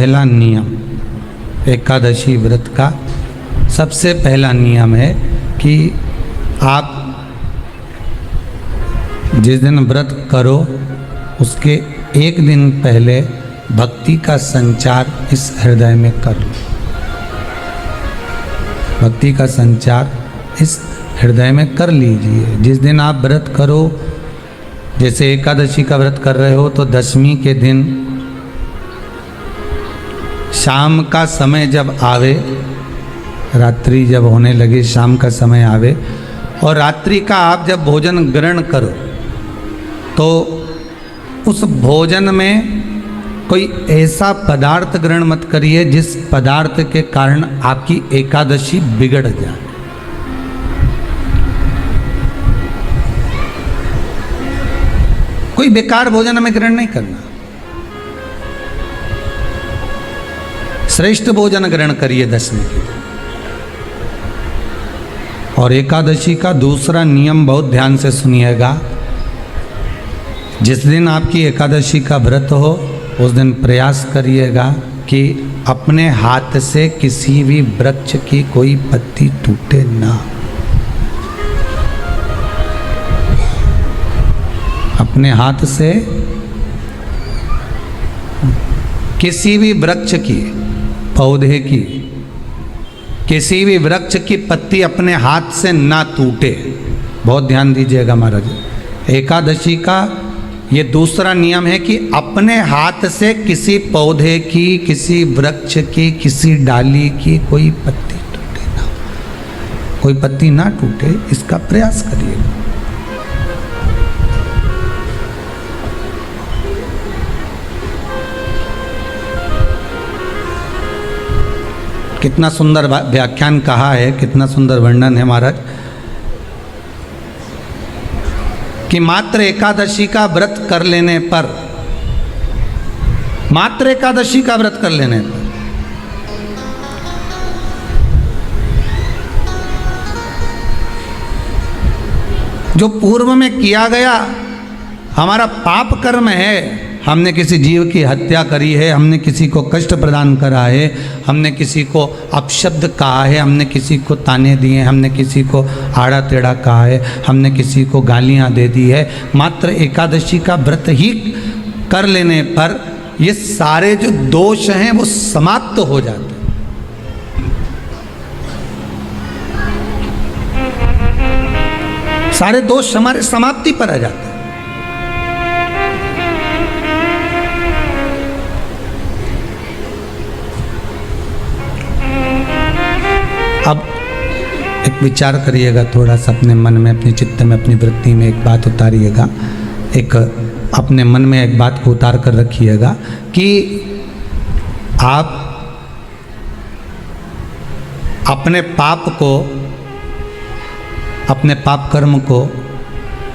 पहला नियम एकादशी व्रत का सबसे पहला नियम है कि आप जिस दिन व्रत करो उसके एक दिन पहले भक्ति का संचार इस हृदय में कर लो। भक्ति का संचार इस हृदय में कर लीजिए। जिस दिन आप व्रत करो, जैसे एकादशी का व्रत कर रहे हो तो दशमी के दिन शाम का समय जब आवे, रात्रि जब होने लगे, शाम का समय आवे और रात्रि का आप जब भोजन ग्रहण करो तो उस भोजन में कोई ऐसा पदार्थ ग्रहण मत करिए जिस पदार्थ के कारण आपकी एकादशी बिगड़ जाए। कोई बेकार भोजन में ग्रहण नहीं करना, श्रेष्ठ भोजन ग्रहण करिए दशमी के दिन। और एकादशी का दूसरा नियम बहुत ध्यान से सुनिएगा। जिस दिन आपकी एकादशी का व्रत हो उस दिन प्रयास करिएगा कि अपने हाथ से किसी भी वृक्ष की कोई पत्ती टूटे ना। अपने हाथ से किसी भी वृक्ष की, पौधे की, किसी भी वृक्ष की पत्ती अपने हाथ से ना टूटे। बहुत ध्यान दीजिएगा महाराज। एकादशी का ये दूसरा नियम है कि अपने हाथ से किसी पौधे की, किसी वृक्ष की, किसी डाली की कोई पत्ती टूटे ना, कोई पत्ती ना टूटे, इसका प्रयास करिएगा। कितना सुंदर व्याख्यान कहा है, कितना सुंदर वर्णन है महाराज कि मात्र एकादशी का व्रत कर लेने पर, मात्र एकादशी का व्रत कर लेने पर जो पूर्व में किया गया हमारा पाप कर्म है, हमने किसी जीव की हत्या करी है, हमने किसी को कष्ट प्रदान करा है, हमने किसी को अपशब्द कहा है, हमने किसी को ताने दिए, हमने किसी को आड़ा टेढ़ा कहा है, हमने किसी को गालियां दे दी है, मात्र एकादशी का व्रत ही कर लेने पर ये सारे जो दोष हैं वो समाप्त हो जाते हैं। सारे दोष हमारे समाप्ति पर आ जाते हैं। अब एक विचार करिएगा थोड़ा सा अपने मन में, अपने चित्त में, अपनी वृत्ति में एक बात उतारिएगा। एक अपने मन में एक बात को उतार कर रखिएगा कि आप अपने पाप को, अपने पाप कर्म को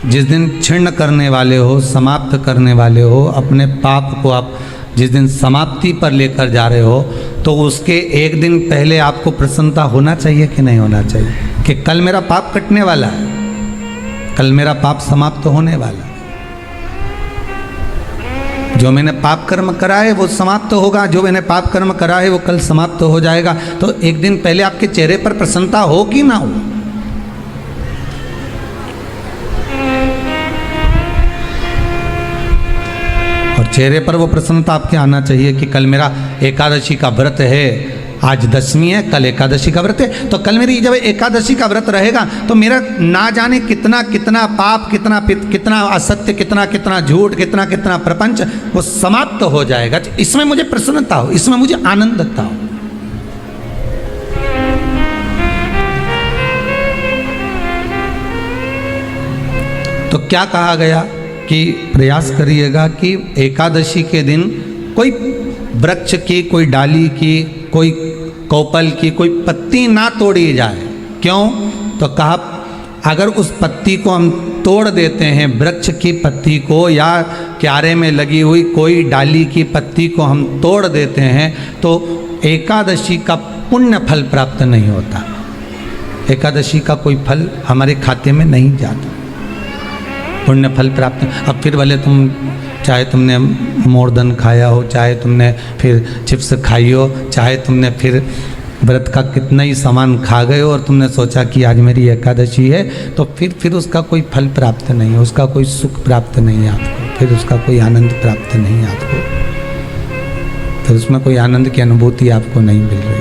जिस दिन क्षीण करने वाले हो, समाप्त करने वाले हो, अपने पाप को आप जिस दिन समाप्ति पर लेकर जा रहे हो तो उसके एक दिन पहले आपको प्रसन्नता होना चाहिए कि नहीं होना चाहिए कि कल मेरा पाप कटने वाला है, कल मेरा पाप समाप्त होने वाला है, जो मैंने पाप कर्म करा है वो समाप्त होगा, जो मैंने पाप कर्म करा है वो कल समाप्त हो जाएगा। तो एक दिन पहले आपके चेहरे पर प्रसन्नता हो कि ना हो? चेहरे पर वो प्रसन्नता आपके आना चाहिए कि कल मेरा एकादशी का व्रत है, आज दशमी है, कल एकादशी का व्रत है, तो कल मेरी जब एकादशी का व्रत रहेगा तो मेरा ना जाने कितना कितना पाप, कितना असत्य, कितना झूठ, कितना प्रपंच वो समाप्त हो जाएगा। इसमें मुझे प्रसन्नता हो, इसमें मुझे आनंदता हो। तो क्या कहा गया कि प्रयास करिएगा कि एकादशी के दिन कोई वृक्ष की, कोई डाली की, कोई कोपल की कोई पत्ती ना तोड़ी जाए। क्यों? तो कहा अगर उस पत्ती को हम तोड़ देते हैं, वृक्ष की पत्ती को या क्यारे में लगी हुई कोई डाली की पत्ती को हम तोड़ देते हैं तो एकादशी का पुण्य फल प्राप्त नहीं होता, एकादशी का कोई फल हमारे खाते में नहीं जाता, पुण्य फल प्राप्त। अब फिर भले तुम चाहे तुमने मोरदन खाया हो, चाहे तुमने फिर चिप्स खाई हो, चाहे तुमने फिर व्रत का कितना ही सामान खा गए हो और तुमने सोचा कि आज मेरी एकादशी है, तो फिर उसका कोई फल प्राप्त नहीं है, उसका कोई सुख प्राप्त नहीं है आपको, फिर उसका कोई आनंद प्राप्त नहीं है आपको, फिर उसमें कोई आनंद की अनुभूति आपको नहीं मिल रही।